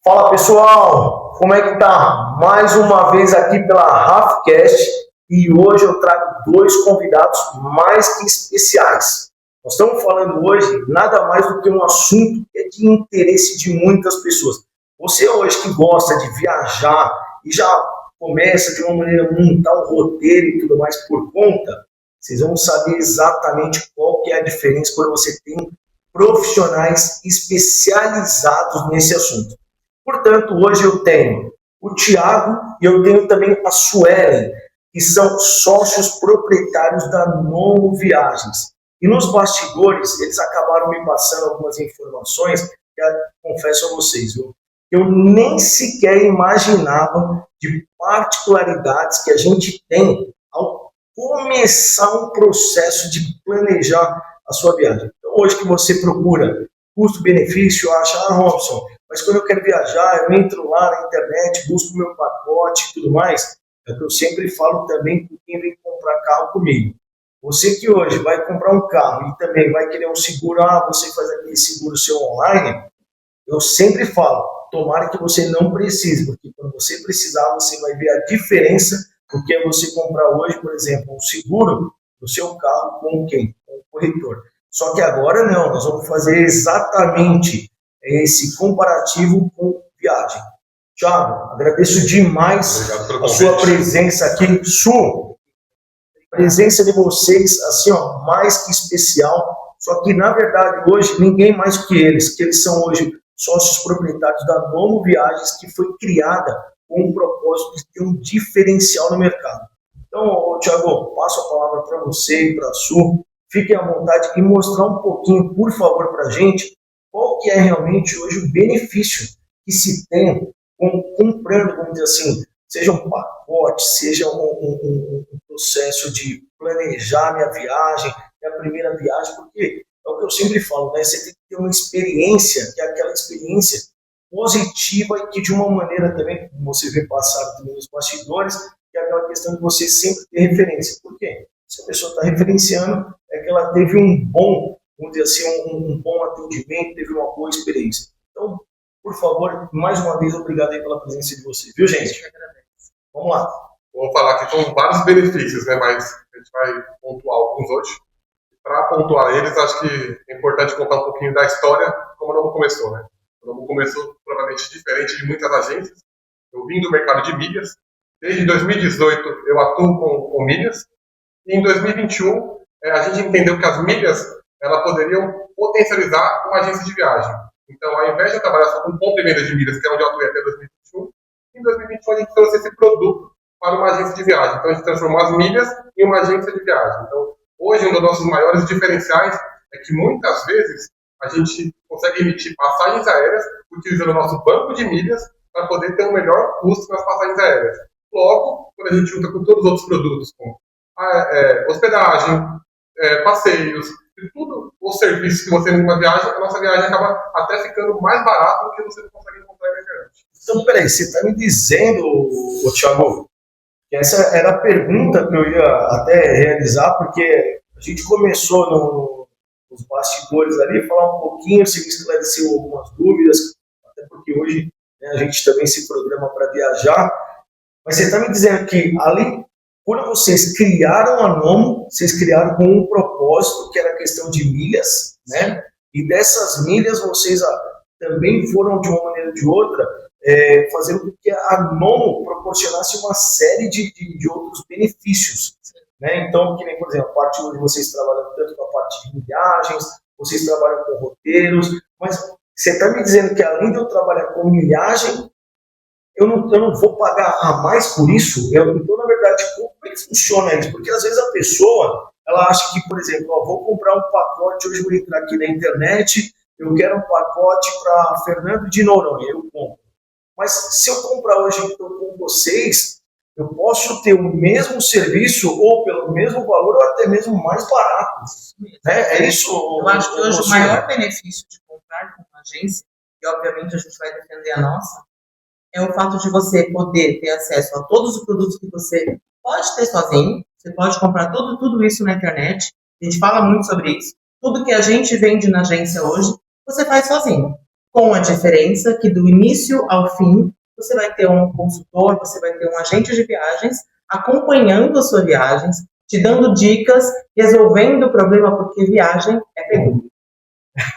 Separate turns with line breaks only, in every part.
Fala pessoal, como é que tá? Mais uma vez aqui pela Rafcast e hoje eu trago dois convidados mais que especiais. Nós estamos falando hoje nada mais do que um assunto que é de interesse de muitas pessoas. Você hoje que gosta de viajar e já começa de uma maneira a montar um roteiro e tudo mais por conta, vocês vão saber exatamente qual que é a diferença quando você tem profissionais especializados nesse assunto. Portanto, hoje eu tenho o Thiago e eu tenho também a Suelen, que são sócios proprietários da Nomo Viagens. E nos bastidores, eles acabaram me passando algumas informações que eu confesso a vocês, viu? Eu nem sequer imaginava de particularidades que a gente tem ao começar um processo de planejar a sua viagem. Então, hoje que você procura custo-benefício, acha, Robson, mas quando eu quero viajar, eu entro lá na internet, busco meu pacote e tudo mais. É o que eu sempre falo também com quem vem comprar carro comigo. Você que hoje vai comprar um carro e também vai querer um seguro, você faz aquele seguro seu online, eu sempre falo, tomara que você não precise, porque quando você precisar, você vai ver a diferença do que é você comprar hoje, por exemplo, um seguro do seu carro com quem? Com o corretor. Só que agora não, nós vamos fazer exatamente esse comparativo com viagem. Thiago, agradeço demais a sua presença aqui. Su, presença de vocês, assim, mais que especial. Só que, na verdade, hoje, ninguém mais que eles são hoje sócios proprietários da Nomo Viagens, que foi criada com o propósito de ter um diferencial no mercado. Então, Thiago, passo a palavra para você e para a Su. Fiquem à vontade e mostrar um pouquinho, por favor, para a gente, qual que é realmente hoje o benefício que se tem comprando, vamos dizer assim, seja um pacote, seja um processo de planejar minha viagem, minha primeira viagem, porque é o que eu sempre falo, né? Você tem que ter uma experiência, que é aquela experiência positiva e que de uma maneira também, como você vê passado também nos bastidores, que é aquela questão de você sempre ter referência. Por quê? Se a pessoa está referenciando, é que ela teve um bom, vamos dizer assim, um bom atendimento, teve uma boa experiência. Então, por favor, mais uma vez, obrigado aí pela presença de vocês, viu, gente? Vamos lá.
Vamos falar que são vários benefícios, né? Mas a gente vai pontuar alguns hoje. Para pontuar eles, acho que é importante contar um pouquinho da história, como a Nomo começou, né? A Nomo começou provavelmente diferente de muitas agências. Eu vim do mercado de milhas. Desde 2018 eu atuo com milhas. E em 2021 a gente entendeu que as milhas elas poderiam potencializar uma agência de viagem. Então, ao invés de eu trabalhar só com compra e venda de milhas, que é onde eu atuei até 2021, em 2021 a gente trouxe esse produto para uma agência de viagem. Então, a gente transformou as milhas em uma agência de viagem. Então, hoje, um dos nossos maiores diferenciais é que muitas vezes a gente consegue emitir passagens aéreas utilizando o nosso banco de milhas para poder ter um melhor custo nas passagens aéreas. Logo, quando a gente junta com todos os outros produtos, como hospedagem, passeios, e tudo os serviços que você tem numa viagem, a nossa viagem acaba até ficando mais barata do que você consegue encontrar na internet.
Então, peraí, você está me dizendo, Thiago, que essa era a pergunta que eu ia até realizar, porque a gente começou nos bastidores ali, falar um pouquinho, você me esclareceu algumas dúvidas, até porque hoje, né, a gente também se programa para viajar, mas você está me dizendo que, além, quando vocês criaram a Nomo, vocês criaram com um propósito, que era a questão de milhas, né? E dessas milhas vocês também foram, de uma maneira ou de outra, fazendo com que a Nomo proporcionasse uma série de outros benefícios, né? Então, que nem, por exemplo, a parte onde vocês trabalham tanto com a parte de viagens, vocês trabalham com roteiros, mas você está me dizendo que além de eu trabalhar com milhagem, eu não vou pagar a mais por isso? Então, na verdade, como é que funciona isso? Porque às vezes a pessoa, ela acha que, por exemplo, vou comprar um pacote, hoje vou entrar aqui na internet, eu quero um pacote para Fernando de Noronha, eu compro. Mas se eu comprar hoje então, com vocês, eu posso ter o mesmo serviço ou pelo mesmo valor ou até mesmo mais barato. Né? É isso?
Eu acho que hoje o maior benefício de comprar com uma agência, e obviamente a gente vai defender a nossa, é o fato de você poder ter acesso a todos os produtos que você pode ter sozinho. Você pode comprar tudo isso na internet. A gente fala muito sobre isso. Tudo que a gente vende na agência hoje, você faz sozinho. com a diferença que do início ao fim, você vai ter um consultor, você vai ter um agente de viagens acompanhando as suas viagens, te dando dicas, resolvendo o problema, porque viagem é perrengue.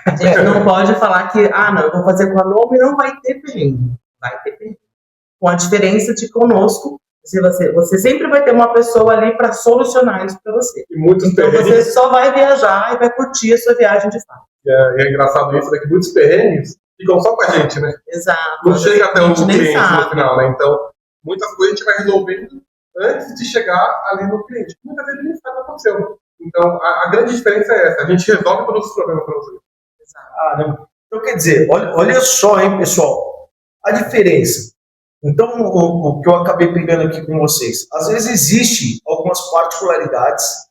A gente não pode falar que, não, eu vou fazer com a Nomo e não vai ter perrengue. Vai ter perrengue. Com a diferença de conosco, você sempre vai ter uma pessoa ali para solucionar isso para você.
E muitos
então
perrengues...
você só vai viajar e vai curtir a sua viagem de fato.
É engraçado isso, né? Que muitos perrengues ficam só com a gente, né?
Exato.
Não chega até o cliente no final, né? Então, muitas coisas a gente vai resolvendo antes de chegar ali no cliente. Muitas vezes nem sabe o que aconteceu. Então, a grande diferença é essa. A gente resolve todos os problemas para você.
Exato.
Então, quer dizer, olha só, hein, pessoal, a diferença. Então, o que eu acabei pegando aqui com vocês, às vezes existe algumas particularidades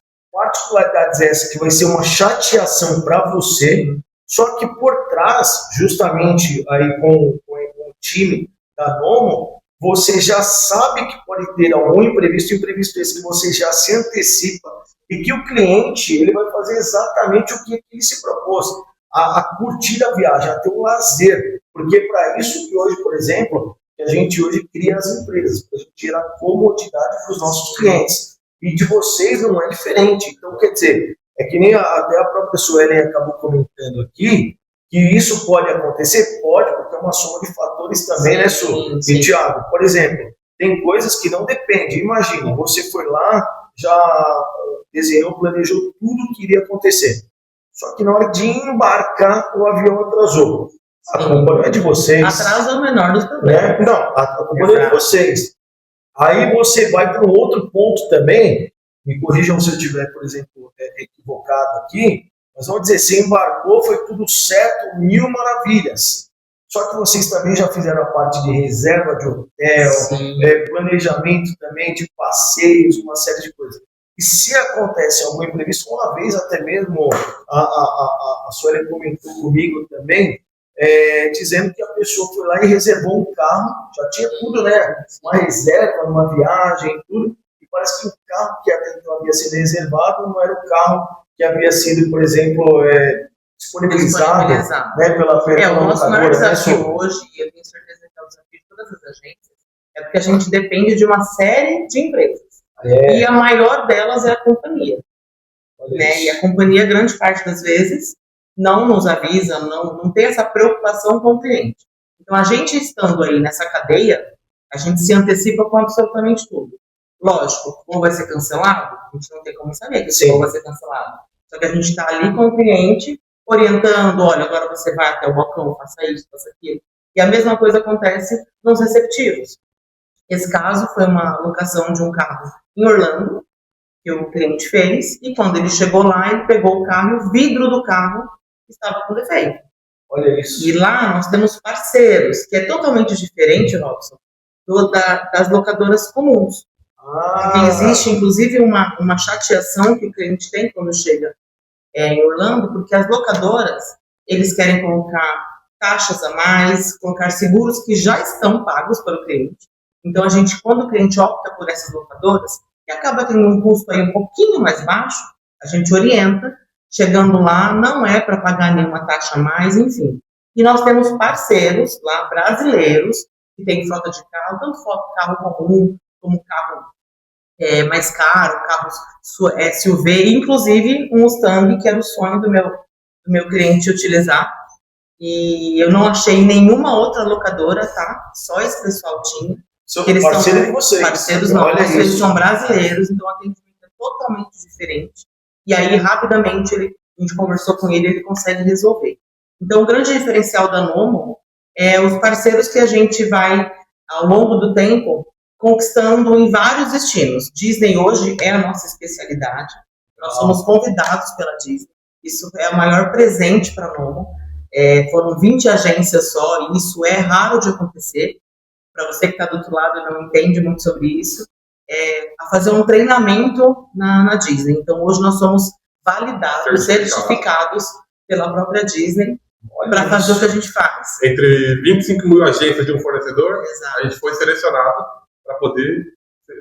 essas que vai ser uma chateação para você, só que por trás, justamente aí com o time da Nomo, você já sabe que pode ter algum imprevisto esse que você já se antecipa e que o cliente ele vai fazer exatamente o que ele se propôs, a curtir a viagem, a ter um lazer, porque para isso que hoje, por exemplo, a gente hoje cria as empresas, para a gente gerar comodidade para os nossos clientes. E de vocês não é diferente. Então, quer dizer, é que nem até a própria Suelen acabou comentando aqui, que isso pode acontecer? Pode, porque é uma soma de fatores também, né, Su? E, Thiago, por exemplo, tem coisas que não dependem. Imagina, você foi lá, já desenhou, planejou tudo que iria acontecer. Só que na hora de embarcar, o avião atrasou. A culpa não é de vocês.
Atraso é o menor dos problemas.
Não, a culpa não é de vocês. Aí você vai para um outro ponto também, me corrijam se eu estiver, por exemplo, equivocado aqui, mas vamos dizer, você embarcou, foi tudo certo, 1000 maravilhas. Só que vocês também já fizeram a parte de reserva de hotel, planejamento também de passeios, uma série de coisas. E se acontece algum imprevisto, uma vez até mesmo a Suelen comentou comigo também, dizendo que a pessoa foi lá e reservou um carro, já tinha tudo, né? Uma reserva, uma viagem, tudo, e parece que o carro que até então havia sido reservado não era o carro que havia sido, por exemplo, disponibilizado. Né, pela
o nosso maior desafio hoje, e eu tenho certeza que é o desafio de todas as agências, é porque a gente depende de uma série de empresas. E a maior delas é a companhia. Né? E a companhia, grande parte das vezes, não nos avisa, não tem essa preocupação com o cliente. Então, a gente estando aí nessa cadeia, a gente se antecipa com absolutamente tudo. Lógico, ou vai ser cancelado, a gente não tem como saber que ou vai ser cancelado. Só que a gente está ali com o cliente, orientando, olha, agora você vai até o balcão, faça isso, faça aquilo. E a mesma coisa acontece nos receptivos. Esse caso foi uma locação de um carro em Orlando, que o cliente fez, e quando ele chegou lá, ele pegou o carro e o vidro do carro estava com defeito.
Olha isso.
E lá nós temos parceiros, que é totalmente diferente, Robson, das locadoras comuns. Existe, inclusive, uma chateação que o cliente tem quando chega em Orlando, porque as locadoras, eles querem colocar taxas a mais, colocar seguros que já estão pagos pelo cliente. Então, quando o cliente opta por essas locadoras, que acaba tendo um custo aí um pouquinho mais baixo, a gente orienta, chegando lá, não é para pagar nenhuma taxa a mais, enfim. E nós temos parceiros lá, brasileiros, que tem frota de carro, tanto carro comum, como carro mais caro, carros SUV, inclusive um Mustang, que era o sonho do meu cliente utilizar. E eu não achei nenhuma outra locadora, tá? Só esse pessoal tinha.
Eles parceiro de vocês.
Parceiros nossos, eles são brasileiros, então o atendimento é totalmente diferente. E aí, rapidamente, a gente conversou com ele consegue resolver. Então, o grande diferencial da Nomo é os parceiros que a gente vai, ao longo do tempo, conquistando em vários destinos. Disney hoje é a nossa especialidade. Nós somos convidados pela Disney. Isso é o maior presente para a Nomo. Foram 20 agências só, e isso é raro de acontecer. Para você que está do outro lado e não entende muito sobre isso, a fazer um treinamento na Disney. Então, hoje nós somos validados, certificados pela própria Disney para fazer o que a gente faz.
Entre 25 mil agências de um fornecedor,
exato,
a gente foi selecionado para poder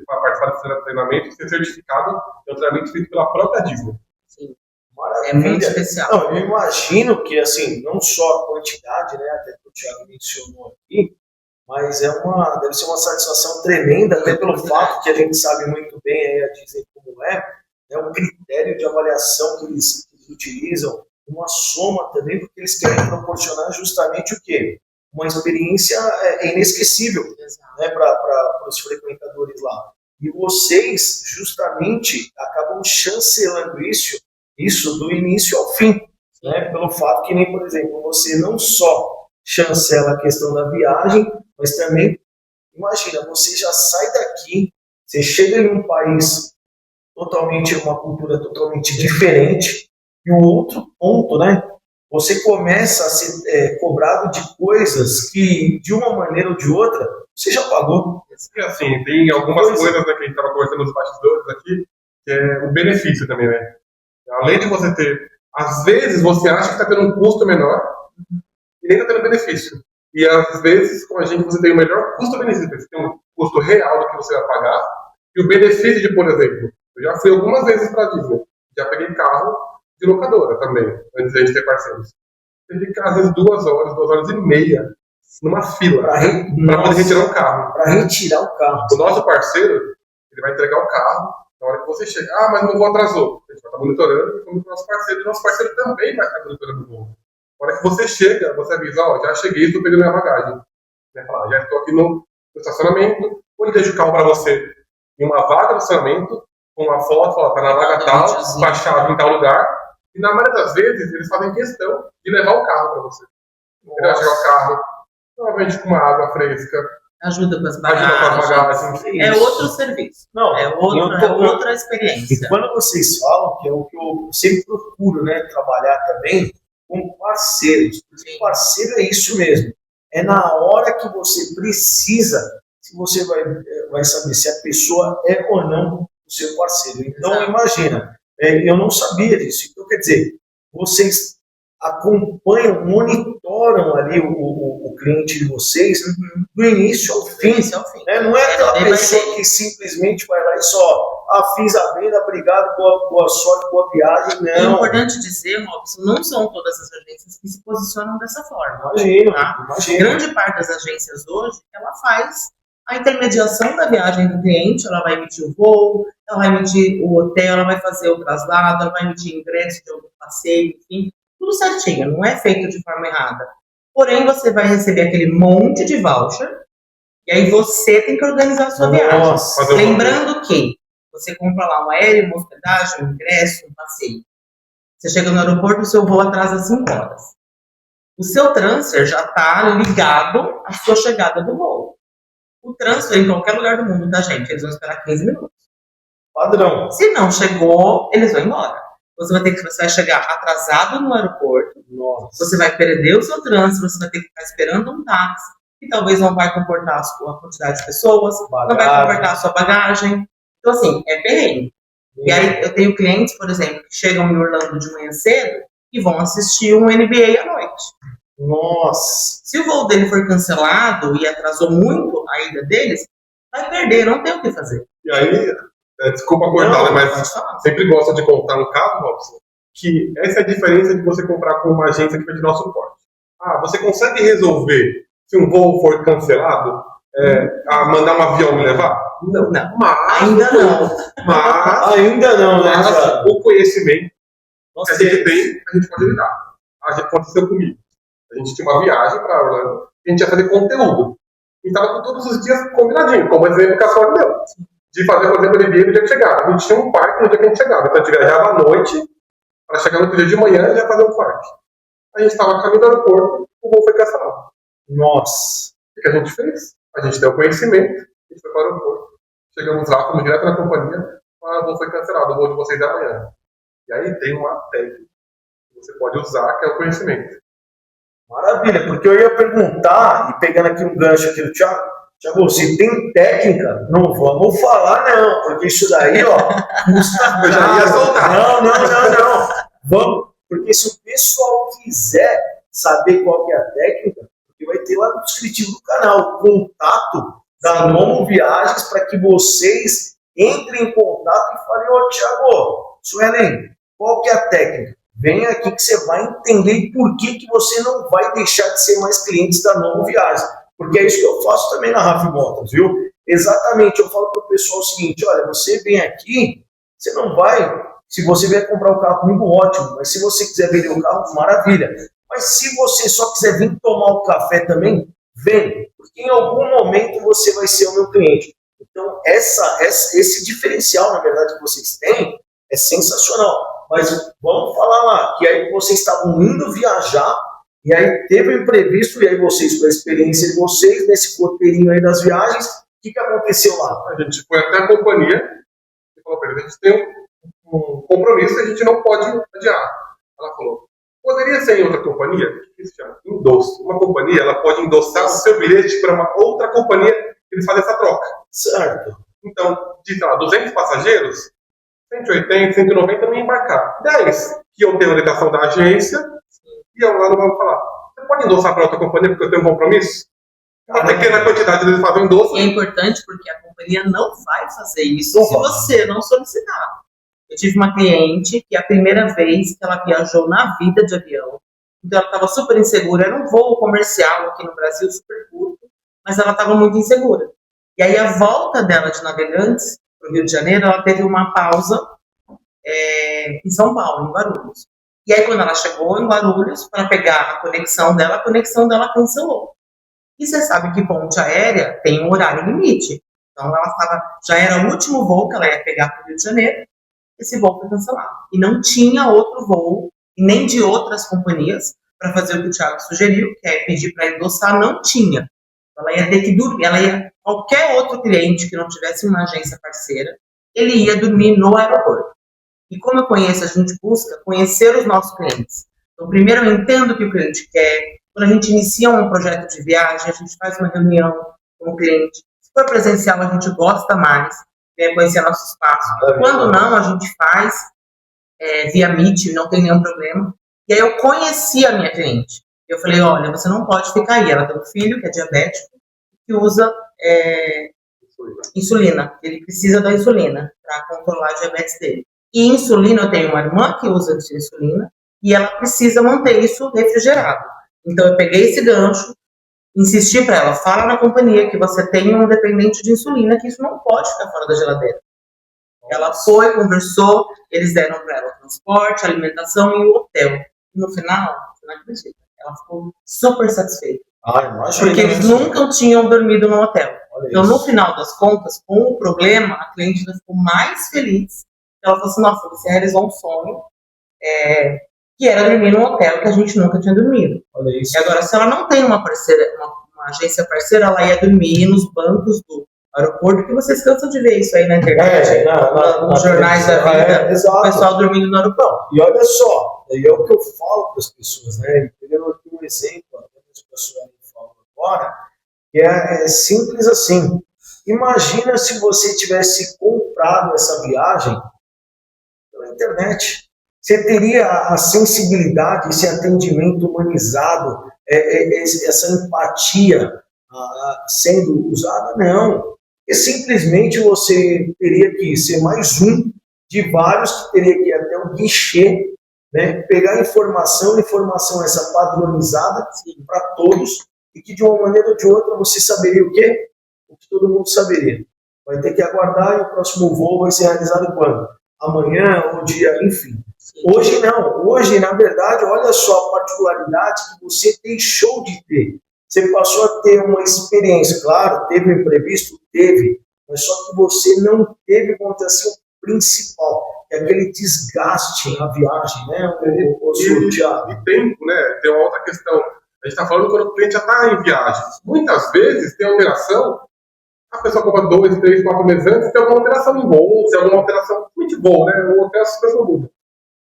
participar desse treinamento e ser certificado pelo treinamento feito pela própria Disney.
Sim. É muito especial.
Não, eu imagino que, assim, não só a quantidade, né, até que o Thiago mencionou aqui, mas deve ser uma satisfação tremenda, até pelo fato que a gente sabe muito bem aí a Disney como é um critério de avaliação que eles utilizam, uma soma também, porque eles querem proporcionar justamente o quê? Uma experiência inesquecível, né, para os frequentadores lá. E vocês, justamente, acabam chancelando isso do início ao fim, né? Pelo fato que, nem, por exemplo, você não só chancela a questão da viagem, mas também, imagina, você já sai daqui, você chega em um país uma cultura totalmente diferente, e o outro ponto, né? Você começa a ser cobrado de coisas que, de uma maneira ou de outra, você já pagou.
E assim, tem algumas coisas, né, que a gente estava conversando nos bastidores aqui, que é o benefício também, né? Além de você ter, às vezes você acha que está tendo um custo menor e nem está tendo benefício. E às vezes, com a gente, você tem o melhor custo-benefício. Você tem um custo real do que você vai pagar e o benefício de, por exemplo, eu já fui algumas vezes para a Disney, já peguei carro de locadora também, antes de a gente ter parceiros. Eu fiquei, às vezes, 2 horas e meia numa fila para poder retirar o carro.
Para retirar o carro.
O nosso parceiro, ele vai entregar o carro na hora que você chega. Ah, mas meu voo atrasou. A gente vai estar monitorando e como o nosso parceiro também vai estar monitorando o voo. Na hora que você chega, você avisa, já cheguei, estou pegando minha bagagem. Vai falar, já estou aqui no estacionamento, ou ele deixa o carro para você em uma vaga do estacionamento, com uma foto, fala, tá na vaga tal, com a chave em tal lugar. E na maioria das vezes, eles fazem questão de levar o carro para você. Ele vai chegar o carro, novamente com uma água fresca.
Ajuda com as bagagens. É outro serviço.
Não,
é outra experiência.
E quando vocês falam, que é o que eu sempre procuro, né, trabalhar também com parceiros. Porque parceiro é isso mesmo. É na hora que você precisa, que você vai saber se a pessoa é ou não o seu parceiro. Então, imagina, eu não sabia disso. Então, quer dizer, vocês acompanham, monitoram ali o cliente de vocês do início ao fim. Né? Não é aquela pessoa que simplesmente vai lá e só fiz a venda, obrigado, boa sorte, boa viagem. Não.
É importante dizer, Robson, não são todas as agências que se posicionam dessa forma.
Imagino.
Grande parte das agências hoje, ela faz a intermediação da viagem do cliente, ela vai emitir o voo, ela vai emitir o hotel, ela vai fazer o traslado, ela vai emitir ingresso de algum passeio, enfim, tudo certinho, não é feito de forma errada. Porém, você vai receber aquele monte de voucher, e aí você tem que organizar a sua viagem. Lembrando que você compra lá um aéreo, uma hospedagem, um ingresso, um passeio. Você chega no aeroporto, o seu voo atrasa 5 horas. O seu transfer já está ligado à sua chegada do voo. O transfer em qualquer lugar do mundo, tá, gente? Eles vão esperar 15 minutos.
Padrão.
Se não chegou, eles vão embora. Você vai chegar atrasado no aeroporto.
Nossa.
Você vai perder o seu transfer, você vai ter que ficar esperando um táxi, que talvez não vai comportar a sua quantidade de pessoas, não vai comportar a sua bagagem. Então, assim, é perrengue. E aí, eu tenho clientes, por exemplo, que chegam em Orlando de manhã cedo e vão assistir um NBA à noite.
Nossa!
Se o voo dele for cancelado e atrasou muito a ida deles, vai perder, não tem o que fazer.
E aí, desculpa cortar, mas sempre gosto de contar um caso, Robson, que essa é a diferença de você comprar com uma agência que vai te dar o suporte. Você consegue resolver, se um voo for cancelado, mandar um avião me levar?
Não.
Ainda não, né? Mas o conhecimento que a gente tem, a gente pode lidar. Aconteceu comigo. A gente tinha uma viagem para Orlando, a gente ia fazer conteúdo. E estava com todos os dias combinadinho, como exemplo que a Sônia deu. De fazer, por exemplo, o NBA no dia que chegava. A gente tinha um parque no dia que a gente chegava. Então a gente viajava à noite, para chegar no dia de manhã e já fazer um parque. A gente estava no caminho do aeroporto, o voo foi cancelado.
Nossa!
O que a gente fez? A gente deu conhecimento, a gente foi para o aeroporto. Chegamos lá, fomos direto na companhia, o voo foi cancelado, o voo de vocês é amanhã. E aí tem uma técnica que você pode usar, que é o conhecimento.
Maravilha, porque eu ia perguntar, e pegando aqui um gancho aqui do Thiago, se tem técnica, não vamos falar não, porque isso daí, custa
eu já ia soltar.
Não. Vamos, porque se o pessoal quiser saber qual que é a técnica, porque vai ter lá no descritivo do canal o contato da Nomo Viagens para que vocês entrem em contato e falem, Thiago, Suelen, Qual que é a técnica? Vem aqui que você vai entender por que você não vai deixar de ser mais clientes da Novo Viagens. Porque é isso que eu faço também na RAF Motos, viu? Exatamente, eu falo para o pessoal o seguinte, olha, você vem aqui, você não vai, se você vier comprar o carro comigo, ótimo, mas se você quiser vender o carro, maravilha. Mas se você só quiser vir tomar o café também, vem, porque em algum momento você vai ser o meu cliente. Então, esse diferencial, na verdade, que vocês têm, é sensacional. Mas vamos falar lá, que aí vocês estavam indo viajar, e aí teve um imprevisto, e aí vocês, com a experiência de vocês, nesse roteirinho aí das viagens, o que aconteceu lá?
A gente foi até a companhia e falou para ele, a gente tem um compromisso que a gente não pode adiar. Ela falou, poderia ser em outra companhia? O que se chama? Endosso. Uma companhia, ela pode endossar o seu bilhete para uma outra companhia e eles fazem essa troca.
Certo.
Então, de, sei lá, 200 passageiros, 180, 190 não ia embarcar. 10 que eu tenho a ligação da agência e eu lá não vou falar. Você pode endossar para outra companhia porque eu tenho um compromisso? Uma pequena quantidade eles fazem endosso.
E é importante porque a companhia não vai fazer isso se você não solicitar. Eu tive uma cliente que a primeira vez que ela viajou na vida de avião, então ela estava super insegura, era um voo comercial aqui no Brasil, super curto, mas ela estava muito insegura. E aí a volta dela de Navegantes para o Rio de Janeiro, ela teve uma pausa em São Paulo, em Guarulhos. E aí quando ela chegou em Guarulhos para pegar a conexão dela cancelou. E você sabe que ponte aérea tem um horário limite. Então ela já era o último voo que ela ia pegar para o Rio de Janeiro, esse voo foi cancelado. E não tinha outro voo, nem de outras companhias, para fazer o que o Thiago sugeriu, que é pedir para endossar, não tinha. Ela ia ter que dormir, qualquer outro cliente que não tivesse uma agência parceira, ele ia dormir no aeroporto. E como eu conheço, a gente busca conhecer os nossos clientes. Então, primeiro eu entendo o que o cliente quer. Quando a gente inicia um projeto de viagem, a gente faz uma reunião com o cliente. Se for presencial, a gente gosta mais, quer conhecer nosso espaço. Quando não, a gente faz via Meet, não tem nenhum problema. E aí eu conheci a minha cliente. Eu falei, olha, você não pode ficar aí. Ela tem um filho que é diabético, que usa insulina. Ele precisa da insulina para controlar a diabetes dele. E insulina, eu tenho uma irmã que usa insulina e ela precisa manter isso refrigerado. Então eu peguei esse gancho, insisti para ela, fala na companhia que você tem um dependente de insulina, que isso não pode ficar fora da geladeira. Ela foi, conversou, eles deram para ela o transporte, a alimentação e o hotel. E no final, você não acredita, ela ficou super satisfeita. Porque eles nunca tinham dormido no hotel. Então, no final das contas, com o problema, a cliente ainda ficou mais feliz. Ela falou assim, nossa, você realizou um sonho, que era dormir num hotel que a gente nunca tinha dormido.
Olha isso.
E agora, se ela não tem uma parceira, uma agência parceira, ela ia dormir nos bancos do aeroporto, que vocês cansam de ver isso aí na internet, nos jornais da vida, o pessoal dormindo no aeroporto.
E olha só, é o que eu falo para as pessoas, né? Pegando aqui um exemplo, as pessoas falam agora, que é simples assim. Imagina se você tivesse comprado essa viagem pela internet. Você teria a sensibilidade, esse atendimento humanizado, essa empatia sendo usada? Não. E simplesmente você teria que ser mais um de vários que teria que ir até o guichê, né, pegar informação essa padronizada para todos, e que de uma maneira ou de outra você saberia o quê? O que todo mundo saberia. Vai ter que aguardar e o próximo voo vai ser realizado quando? Amanhã ou dia, enfim. Hoje não. Hoje, na verdade, olha só a particularidade que você deixou de ter. Você passou a ter uma experiência, claro, teve um imprevisto? Teve, mas só que você não teve, vamos dizer assim, o principal, que é aquele desgaste na viagem, né?
E tempo, né? Tem uma outra questão. A gente está falando quando o cliente já está em viagem. Muitas vezes tem alteração, a pessoa compra 2, 3, 4 meses antes, tem alguma alteração em voo, tem alguma alteração de voo, né? O hotel as coisas mudam.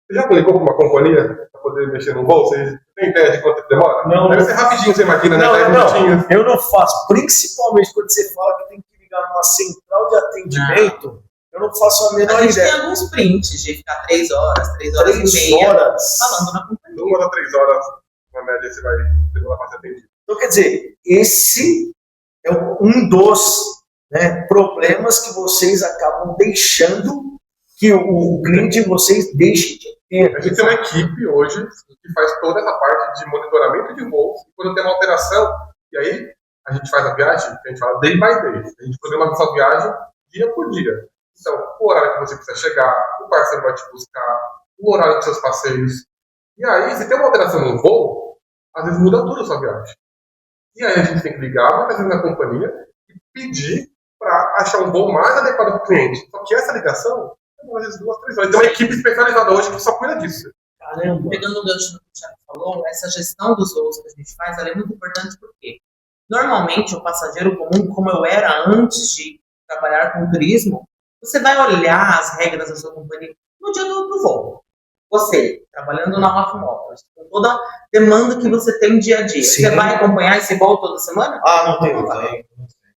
Você já aplicou com uma companhia para poder mexer no voo? Você tem ideia de quanto tempo demora?
Não.
Deve ser rapidinho, você imagina, né?
Não, eu não faço. Principalmente quando você fala que tem que ligar numa central de atendimento, eu não faço a menor ideia.
A gente tem alguns prints de ficar 3 horas e meia falando na companhia.
2 a 3 horas, na média, você vai demorar para ser atendido.
Então, quer dizer, esse é um dos problemas que vocês acabam deixando que o cliente de vocês deixe de ter.
A gente tem uma equipe hoje que faz toda essa parte de monitoramento de voos, e quando tem uma alteração, e aí a gente faz a viagem, a gente fala day by day, a gente programa a sua viagem dia por dia. Então, o horário que você precisa chegar, o parceiro vai te buscar, o horário dos seus passeios. E aí, se tem uma alteração no voo, às vezes muda tudo a sua viagem. E aí a gente tem que ligar muitas vezes na companhia e pedir para achar um voo mais adequado para o cliente. Só que essa ligação, às vezes 2, 3 horas. Tem uma equipe especializada hoje que só cuida disso.
Caramba.
Pegando o gancho do que o Thiago falou, essa gestão dos voos que a gente faz, ela é muito importante porque normalmente o passageiro comum, como eu era antes de trabalhar com turismo, você vai olhar as regras da sua companhia no dia do voo. Você, trabalhando na Raf Motors, com toda a demanda que você tem dia a dia,
Sim.
você vai acompanhar esse voo toda semana?
Não tem.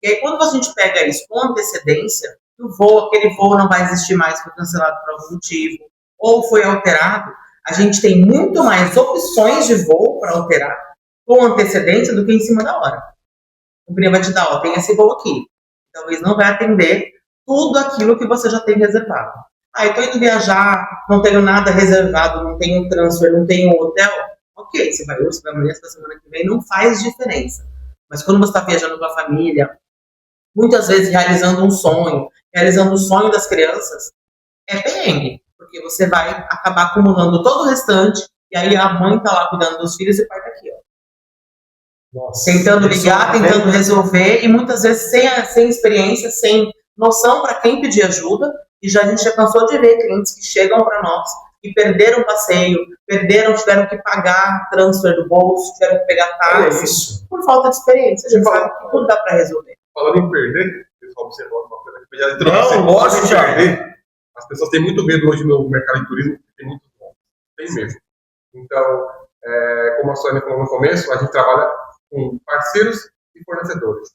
E aí, quando a gente pega isso com antecedência, aquele voo não vai existir mais, foi cancelado por algum motivo, ou foi alterado, a gente tem muito mais opções de voo para alterar com antecedência do que em cima da hora. O companhia vai te dar, tem esse voo aqui. Talvez não vai atender tudo aquilo que você já tem reservado. Eu estou indo viajar, não tenho nada reservado, não tenho transfer, não tenho hotel. Ok, você vai hoje, você vai amanhã, você vai semana que vem, não faz diferença. Mas quando você está viajando com a família, muitas vezes realizando um sonho, realizando o sonho das crianças, é perrengue, porque você vai acabar acumulando todo o restante, e aí a mãe está lá cuidando dos filhos e o pai está aqui, ó.
Nossa,
tentando ligar, tentando resolver, e muitas vezes sem experiência, sem noção para quem pedir ajuda, e a gente já cansou de ver clientes que chegam para nós e perderam passeio, tiveram que pagar transfer do bolso, tiveram que pegar táxi, por falta de experiência. A gente sabe que tudo dá para resolver.
Falando em perder, o pessoal observou uma coisa que já
não gosto de
perder. As pessoas têm muito medo hoje no mercado de turismo, porque tem muito bom. Tem mesmo. Então, como a Sônia falou no começo, a gente trabalha com parceiros e fornecedores.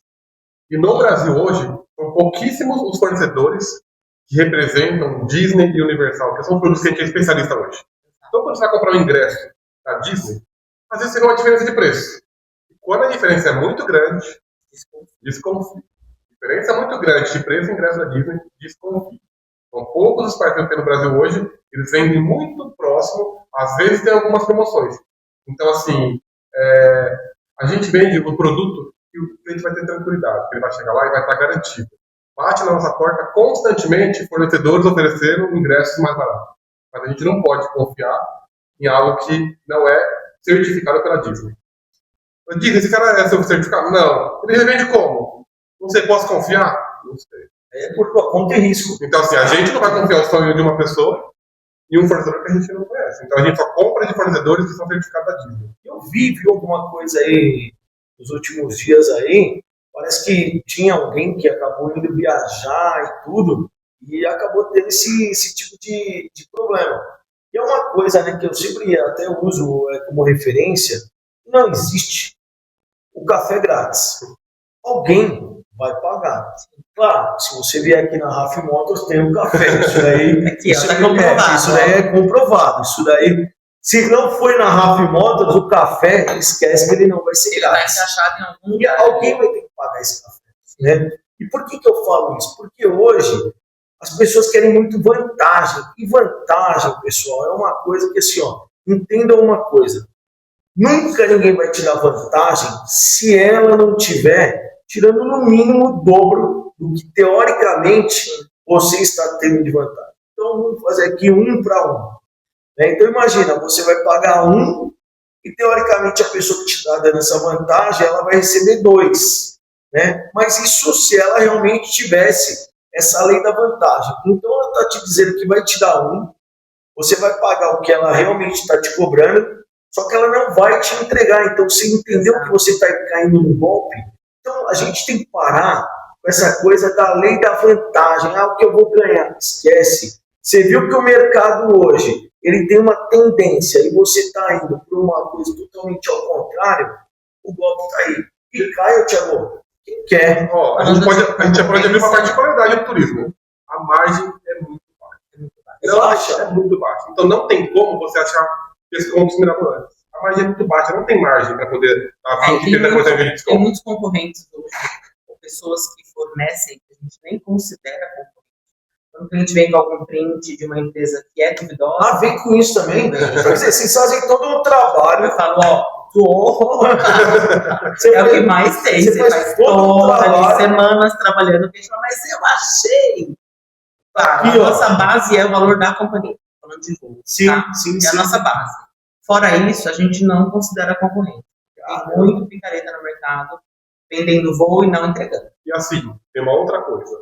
E no Brasil hoje, são pouquíssimos os fornecedores que representam Disney e Universal, que são produtos que a gente é especialista hoje. Então, quando você vai comprar um ingresso da Disney, às vezes você vê uma diferença de preço. E quando a diferença é muito grande, desconfie. Diferença muito grande de preço e ingresso da Disney, desconfie. São poucos os parceiros que tem no Brasil hoje, eles vendem muito próximo, às vezes tem algumas promoções. Então, assim, a gente vende o produto e o cliente vai ter tranquilidade, ele vai chegar lá e vai estar garantido. Bate na nossa porta constantemente fornecedores oferecendo ingressos mais baratos. Mas a gente não pode confiar em algo que não é certificado pela Disney. Disney, esse cara é seu certificado? Não. Ele revende como? Não sei, posso confiar? Não sei.
É por tua conta e risco.
Então, assim, a gente não vai confiar o sonho de uma pessoa e um fornecedor que a gente não conhece. Então, a gente só compra de fornecedores que são certificados da Disney.
Eu vi alguma coisa aí nos últimos dias aí, parece que tinha alguém que acabou indo viajar e tudo, e acabou tendo esse tipo de problema. E é uma coisa, né, que eu sempre até uso como referência, não existe o café grátis. Alguém vai pagar. Claro, se você vier aqui na Raf Motors, tem um café. Isso daí, isso daí é comprovado. Isso daí, se não foi na Raf Motors, o café, esquece que ele não vai ser grátis.
Ele vai ser achado em algum lugar.
Alguém vai ter que pagar esse café. Né? E por que eu falo isso? Porque hoje as pessoas querem muito vantagem. E vantagem, pessoal, é uma coisa que assim, entendam uma coisa. Nunca ninguém vai te dar vantagem se ela não tiver tirando no mínimo o dobro do que teoricamente você está tendo de vantagem. Então vamos fazer aqui 1 para 1. Né? Então imagina, você vai pagar 1 e teoricamente a pessoa que te está dando essa vantagem, ela vai receber 2. Né? Mas isso se ela realmente tivesse essa lei da vantagem. Então ela está te dizendo que vai te dar 1, você vai pagar o que ela realmente está te cobrando, só que ela não vai te entregar. Então você entendeu que você está caindo no golpe? Então a gente tem que parar com essa coisa da lei da vantagem. O que eu vou ganhar? Esquece. Você viu que o mercado hoje ele tem uma tendência e você está indo para uma coisa totalmente ao contrário, o golpe está aí. E cai, Thiago, quem quer?
A gente pode abrir uma particularidade do turismo. A margem é muito baixa. É muito baixa. Então não tem como você achar descontos mirabolantes. A margem é muito baixa, não tem margem para poder dar 20%, 30% de desconto.
Tem muitos concorrentes hoje, ou pessoas que fornecem, que a gente nem considera concorrentes. o cliente vem com algum print de uma empresa que é duvidosa.
Vem com isso também. Quer dizer, vocês fazem todo um trabalho.
Eu falo, é o que mais tem. Você faz
todo
ali, semanas trabalhando, mas eu achei. Tá, a nossa base é o valor da companhia. Falando de voo.
Sim,
tá?
sim.
É a nossa base. Fora isso, a gente não considera concorrente. Tem muito picareta no mercado, vendendo voo e não entregando.
E assim, tem uma outra coisa.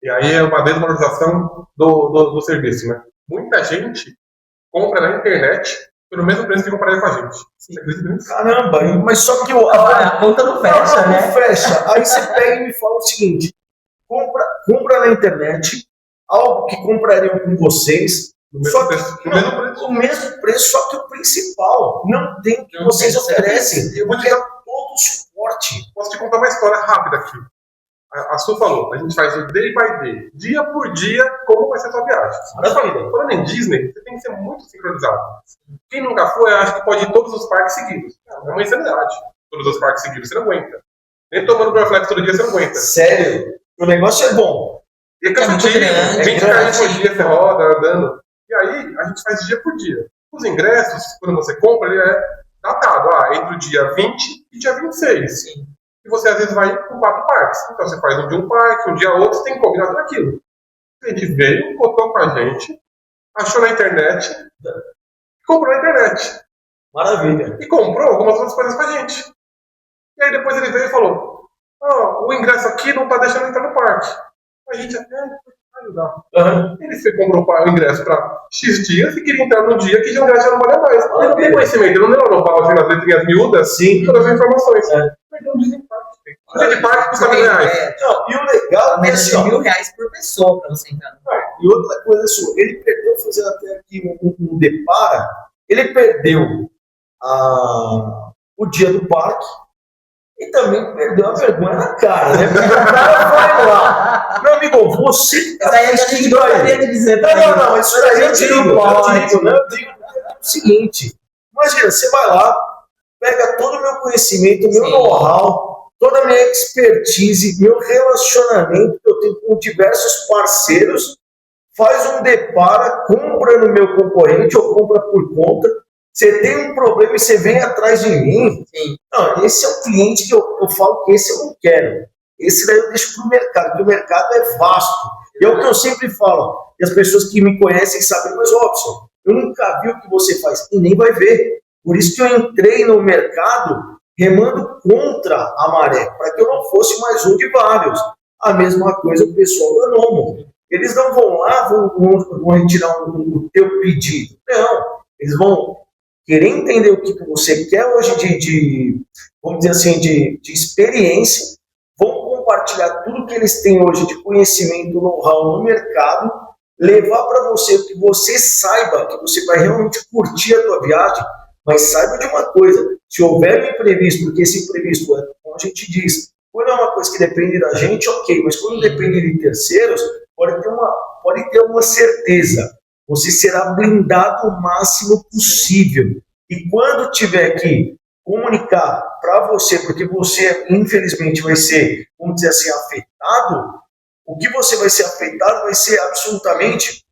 E aí é uma desvalorização do serviço, né? Muita gente compra na internet pelo mesmo preço que compraria com a gente. Você acredita nisso?
Caramba, mas só que
a conta não fecha, né?
Não fecha. Aí você pega e me fala o seguinte: compra na internet algo que comprariam com vocês. O mesmo preço, só que o principal não tem o que vocês oferecem. Eu vou te dar todo o suporte.
Posso te contar uma história rápida aqui. A Su falou, a gente faz o day by day, dia por dia, como vai ser a sua viagem. Falando em Disney, você tem que ser muito sincronizado. Quem nunca foi, acho que pode ir todos os parques seguidos. É uma insanidade. Todos os parques seguidos, você não aguenta. Nem tomando Braflex todo dia, você não aguenta.
Sério? O negócio é bom.
E é cansativo, 20 km por dia você roda, andando. E aí, a gente faz dia por dia. Os ingressos, quando você compra, ele é datado. Entre o dia 20 e dia 26.
Sim.
E você, às vezes, vai com 4 parques. Então, você faz um dia um parque, um dia outro, você tem que combinar daquilo. O cliente veio, botou com a gente, achou na internet, e comprou na internet.
Maravilha.
E comprou algumas outras coisas com a gente. E aí, depois ele veio e falou, o ingresso aqui não está deixando entrar no parque. A gente até ajudar. Ele comprou o ingresso para X dias e queria entrar no dia que já não valia mais. Ele não tem conhecimento, ele não leu no pau, nas letrinhas miúdas, todas as informações. Perdeu um desembarque. O desembarque custa R$1.000.
E o legal
é de R$1.000 por pessoa para você entrar.
E outra coisa, ele perdeu, fazendo até aqui um depara, ele perdeu o dia do parque. E também perdeu a vergonha na cara, né? Porque o cara vai lá. Meu amigo, você tá vestindo aí. Não, isso aí eu digo o seguinte. Imagina, você vai lá, pega todo o meu conhecimento, meu know-how, toda a minha expertise, meu relacionamento que eu tenho com diversos parceiros, faz um depara, compra no meu concorrente ou compra por conta. Você tem um problema e você vem atrás de mim.
Sim.
Não, esse é o cliente que eu falo que esse eu não quero. Esse daí eu deixo para o mercado, porque o mercado é vasto. E é o que eu sempre falo. E as pessoas que me conhecem sabem, mas Robson, eu nunca vi o que você faz e nem vai ver. Por isso que eu entrei no mercado remando contra a maré, para que eu não fosse mais um de vários. A mesma coisa o pessoal da Nomo. Eles não vão lá, vão retirar o teu pedido. Não, eles vão querer entender o que você quer hoje vamos dizer assim, de experiência, vão compartilhar tudo que eles têm hoje de conhecimento, know-how no mercado, levar para você que você saiba que você vai realmente curtir a tua viagem, mas saiba de uma coisa, se houver um imprevisto, porque esse imprevisto, como a gente diz, quando é uma coisa que depende da gente, ok, mas quando depende de terceiros, pode ter uma certeza. Você será blindado o máximo possível. E quando tiver que comunicar para você, porque você, infelizmente, vai ser, vamos dizer assim, afetado, o que você vai ser afetado vai ser absolutamente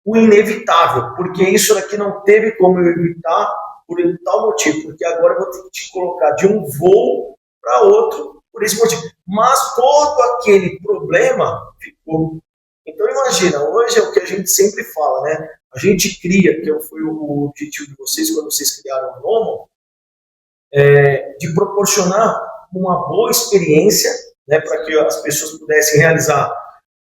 o inevitável, porque isso daqui não teve como eu evitar por tal motivo, porque agora eu vou ter que te colocar de um voo para outro por esse motivo. Mas todo aquele problema ficou. Então imagina, hoje é o que a gente sempre fala, né? A gente cria, que foi o objetivo de vocês quando vocês criaram o Nomo, de proporcionar uma boa experiência, né, para que as pessoas pudessem realizar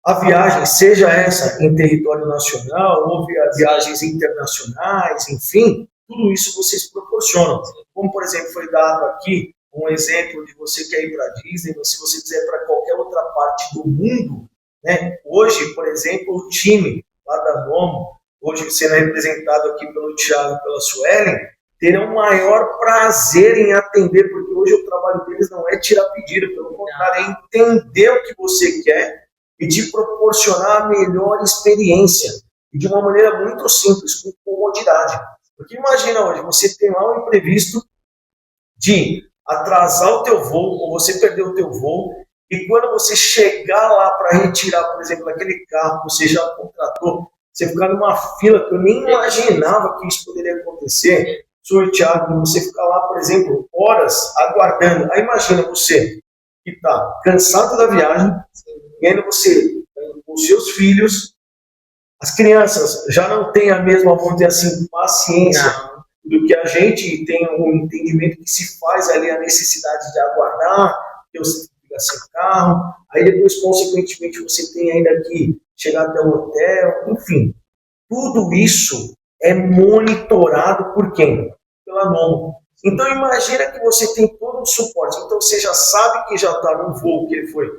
a viagem, seja essa em território nacional ou viagens internacionais, enfim, tudo isso vocês proporcionam. Como, por exemplo, foi dado aqui um exemplo de você quer ir para a Disney, mas se você quiser ir para qualquer outra parte do mundo, né? Hoje, por exemplo, o time lá da Nomo, hoje sendo representado aqui pelo Thiago e pela Suelen, terão o maior prazer em atender, porque hoje o trabalho deles não é tirar pedido, pelo contrário, é entender o que você quer e te proporcionar a melhor experiência, e de uma maneira muito simples, com comodidade. Porque imagina hoje, você tem lá um imprevisto de atrasar o teu voo, ou você perder o teu voo, E quando você chegar lá para retirar, por exemplo, aquele carro que você já contratou, você ficar numa fila que eu nem imaginava que isso poderia acontecer, senhor Thiago, você ficar lá, por exemplo, horas aguardando. Aí imagina você que está cansado da viagem, e ainda você, com os seus filhos, as crianças já não têm a mesma, vamos dizer assim, paciência do que a gente tem um entendimento que se faz ali a necessidade de aguardar, que você fica sem carro, aí depois, consequentemente, você tem ainda que chegar até o hotel, enfim. Tudo isso é monitorado por quem? Pela Nomo. Então, imagina que você tem todo o suporte. Então, você já sabe que já está no voo que ele foi.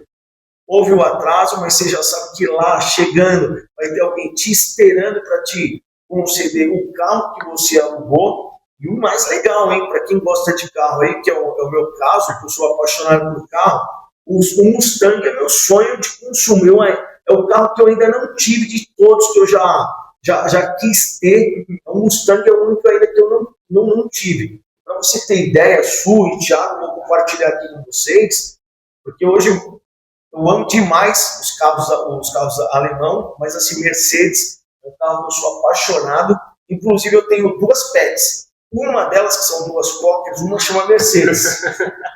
Houve o atraso, mas você já sabe que lá, chegando, vai ter alguém te esperando para te conceder o carro que você alugou. E o mais legal, hein, para quem gosta de carro aí, que é o meu caso, que eu sou apaixonado por carro, o Mustang é meu sonho de consumo. É o carro que eu ainda não tive de todos que eu já quis ter. O Mustang é o único ainda que eu não tive. Para você ter ideia, Su e Thiago, vou compartilhar aqui com vocês, porque hoje eu amo demais os carros alemão, mas assim, Mercedes é um carro que eu sou apaixonado. Inclusive, eu tenho duas pets. Uma delas, que são duas Cockers, uma chama Mercedes.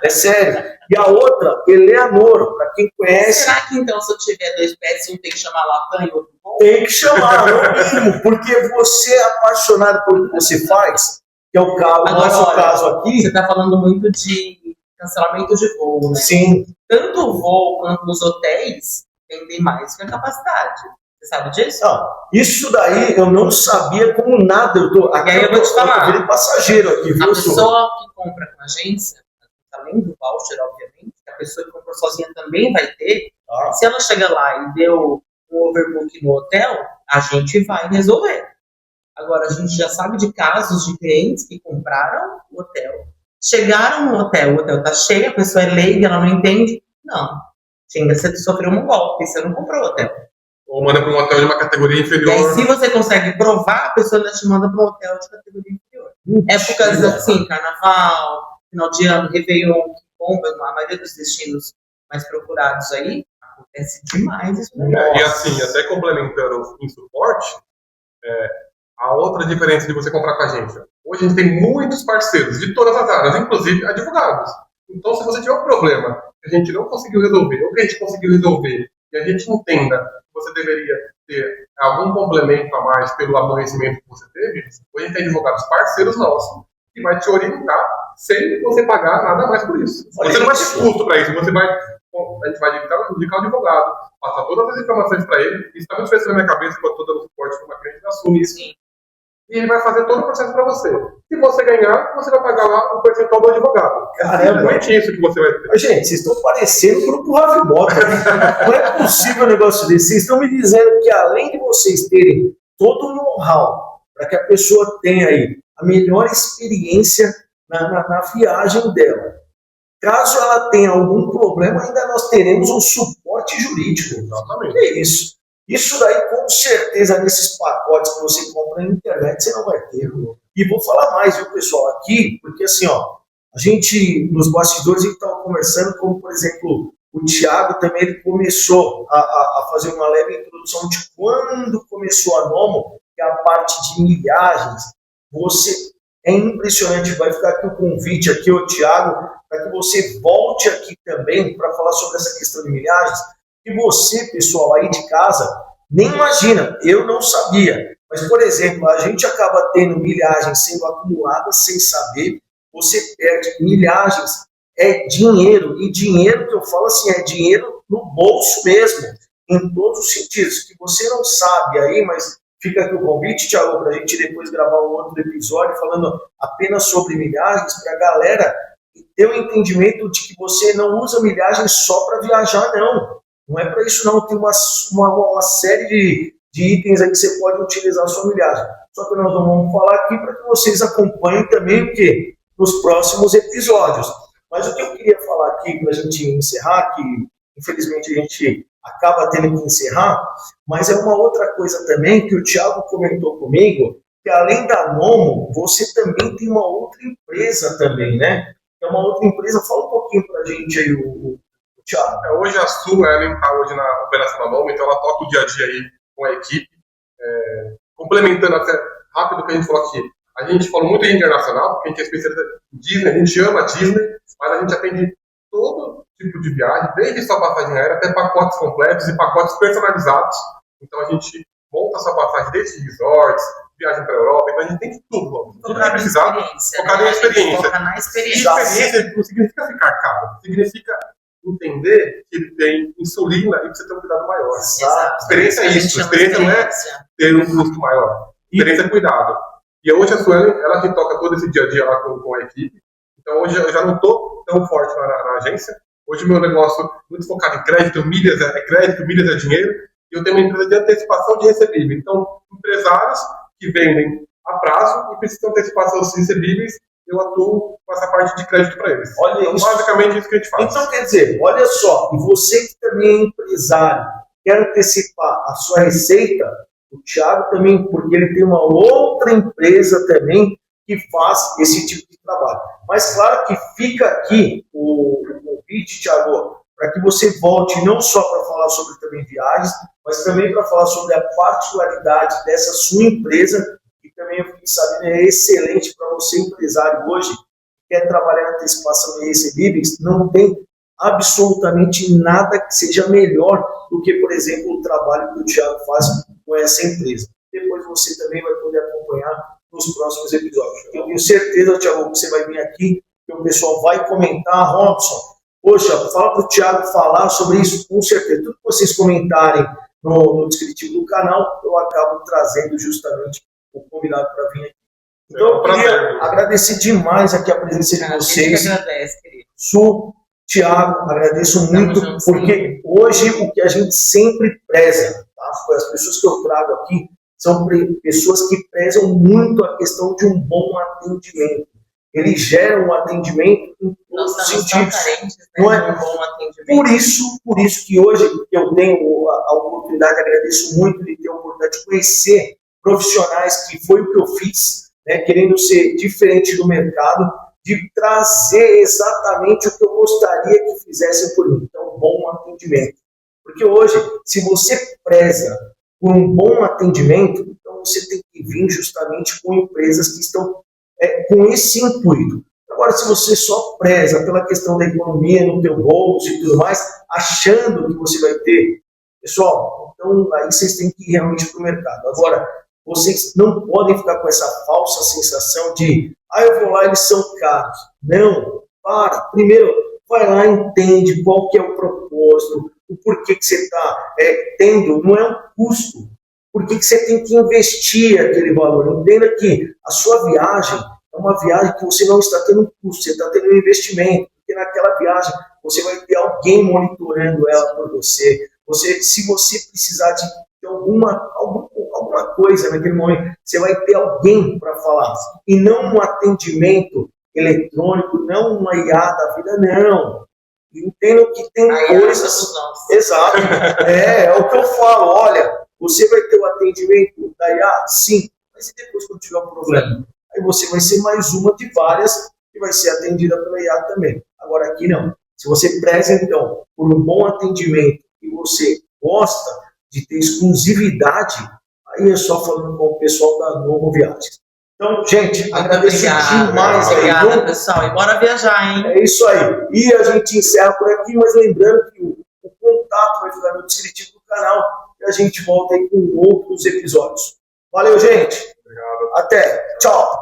É sério. E a outra, Eleanor, para quem conhece.
Será que então, se eu tiver dois pets, um tem que chamar Latam e outro bom?
Tem que chamar, no mínimo, porque você é apaixonado por o que você faz, que é o nosso caso aqui.
Você está falando muito de cancelamento de voo, né?
Sim.
Tanto o voo quanto os hotéis vendem mais que a capacidade. Você sabe disso?
Não, isso daí eu não sabia como nada.
Aqui eu vou te falar.
Eu virei passageiro aqui, viu?
A pessoa que compra com agência, além do voucher, obviamente, a pessoa que comprou sozinha também vai ter. Se ela chega lá e deu um overbook no hotel, a gente vai resolver. Agora, a gente já sabe de casos de clientes que compraram o hotel, chegaram no hotel, o hotel está cheio, a pessoa é leiga, ela não entende. Não. Você sofreu um golpe, você não comprou o hotel.
Ou manda para um hotel de uma categoria inferior.
E aí, se você consegue provar, a pessoa ainda te manda para um hotel de categoria inferior. Épocas assim, carnaval, final de ano, Réveillon, que bomba, a maioria dos destinos mais procurados aí, acontece demais isso.
E assim, até complementando em suporte, a outra diferença de você comprar com a agência. Hoje a gente tem muitos parceiros de todas as áreas, inclusive advogados. Então, se você tiver um problema que a gente não conseguiu resolver, ou que a gente conseguiu resolver, e a gente entenda que você deveria ter algum complemento a mais pelo aborrecimento que você teve, hoje a gente tem advogados parceiros nossos que vai te orientar sem você pagar nada mais por isso. Você não vai ter custo para isso, a gente vai indicar o advogado, passar todas as informações para ele, isso está muito fácil na minha cabeça quando estou dando suporte para uma cliente, assume isso. E ele vai fazer todo o processo para você. Se você ganhar, você vai pagar lá o percentual do advogado.
Caramba,
é isso que você vai ter.
Gente, vocês estão parecendo o grupo Ravi Mota. Não é possível um negócio desse. Vocês estão me dizendo que além de vocês terem todo o know-how para que a pessoa tenha aí a melhor experiência na viagem dela, caso ela tenha algum problema, ainda nós teremos um suporte jurídico.
Exatamente.
É isso. Isso daí, com certeza, nesses pacotes que você compra na internet, você não vai ter. E vou falar mais, viu, pessoal, aqui, porque assim, ó, a gente, nos bastidores, a gente estava conversando, como, por exemplo, o Thiago também, ele começou a fazer uma leve introdução de quando começou a Nomo, que é a parte de milhagens. É impressionante, vai ficar aqui o convite aqui, ô Thiago, para que você volte aqui também para falar sobre essa questão de milhagens. E você, pessoal, aí de casa, nem imagina, eu não sabia. Mas, por exemplo, a gente acaba tendo milhagens sendo acumuladas sem saber, você perde milhagens, é dinheiro. E dinheiro que eu falo assim, é dinheiro no bolso mesmo, em todos os sentidos. Que você não sabe aí, mas fica aqui o convite, Thiago, para a gente depois gravar um outro episódio falando apenas sobre milhagens, para a galera ter o entendimento de que você não usa milhagens só para viajar, não. Não é para isso não, tem uma série de itens aí que você pode utilizar a sua milhagem. Só que nós não vamos falar aqui para que vocês acompanhem também o quê? Nos próximos episódios. Mas o que eu queria falar aqui para a gente encerrar, que infelizmente a gente acaba tendo que encerrar, mas é uma outra coisa também que o Thiago comentou comigo, que além da Nomo, você também tem uma outra empresa também, né? É uma outra empresa, fala um pouquinho para a gente aí, o Thiago.
Hoje a Su, ela está hoje na operação da Noma, então ela toca o dia a dia aí com a equipe. Complementando até rápido o que a gente falou aqui, a gente falou muito em internacional, porque a gente é especialista em Disney, a gente ama a Disney, mas a gente atende todo tipo de viagem, desde sua passagem aérea até pacotes completos e pacotes personalizados. Então a gente monta sua passagem desde resorts, viagem para a Europa, então a gente tem tudo.
Focado em experiência.
Focado em experiência.
Foca na experiência.
Experiência não significa ficar caro, significa entender que ele tem insulina e precisa ter um cuidado maior.
Exato.
Experiência é isso. Experiência não é ter um custo maior. Experiência é cuidado. E hoje a Suelen, ela que toca todo esse dia a dia lá com a equipe. Então hoje eu já não estou tão forte na agência. Hoje o meu negócio muito focado em crédito, milhas é dinheiro. E eu tenho uma empresa de antecipação de recebíveis. Então, empresários que vendem a prazo e precisam antecipação dos recebíveis, eu atuo com essa parte de crédito para eles.
Olha
então,
isso.
basicamente isso que a gente faz.
Então, quer dizer, olha só, e você que também é empresário, quer antecipar a sua receita, o Thiago também, porque ele tem uma outra empresa também que faz esse tipo de trabalho. Mas claro que fica aqui o convite, Thiago, para que você volte não só para falar sobre também viagens, mas também para falar sobre a particularidade dessa sua empresa, que também eu fiquei sabendo é excelente para você, empresário, hoje, que quer trabalhar na antecipação de recebíveis, não tem absolutamente nada que seja melhor do que, por exemplo, o trabalho que o Thiago faz com essa empresa. Depois você também vai poder acompanhar nos próximos episódios. Eu tenho certeza, Thiago, que você vai vir aqui, que o pessoal vai comentar, Robson, poxa, fala para o Thiago falar sobre isso, com certeza. Tudo que vocês comentarem no descritivo do canal, eu acabo trazendo justamente o convidado para vir aqui. Então, eu queria agradecer demais aqui a presença de vocês.
A gente agradece, querido.
Su, Thiago, agradeço muito, porque hoje o que a gente sempre preza, tá? As pessoas que eu trago aqui são pessoas que prezam muito a questão de um bom atendimento. Eles geram um atendimento em todos os sentidos.
Carentes, né?
Não é?
Um bom atendimento.
Por isso que hoje eu tenho a oportunidade, agradeço muito de ter a oportunidade de conhecer profissionais, que foi o que eu fiz, né, querendo ser diferente do mercado, de trazer exatamente o que eu gostaria que fizessem por mim. Então, bom atendimento. Porque hoje, se você preza por um bom atendimento, então você tem que vir justamente com empresas que estão com esse intuito. Agora, se você só preza pela questão da economia no teu bolso e tudo mais, achando que você vai ter, pessoal, então aí vocês têm que ir realmente para o mercado. Agora, vocês não podem ficar com essa falsa sensação de eu vou lá, eles são caros. Não, para. Primeiro, vai lá, entende qual que é o propósito, o porquê que você está tendo, não é um custo. Por que você tem que investir aquele valor? Entenda que a sua viagem é uma viagem que você não está tendo um custo, você está tendo um investimento. Porque naquela viagem você vai ter alguém monitorando ela por você. Se você precisar de alguma coisa naquele momento, você vai ter alguém para falar. E não um atendimento eletrônico, não uma IA da vida, não. Entendo que tem coisas... Exato. É o que eu falo, olha... Você vai ter o atendimento da IA? Sim. Mas e depois quando tiver um problema? Aí você vai ser mais uma de várias que vai ser atendida pela IA também. Agora aqui não. Se você preza, então, por um bom atendimento e você gosta de ter exclusividade, aí é só falando com o pessoal da Novo Viagens. Então, gente, agradeço demais.
Obrigada, pessoal. E bora viajar, hein?
É isso aí. E a gente encerra por aqui, mas lembrando que o contato vai ficar no descritivo do canal. E a gente volta aí com outros episódios. Valeu, gente.
Obrigado.
Até. Tchau.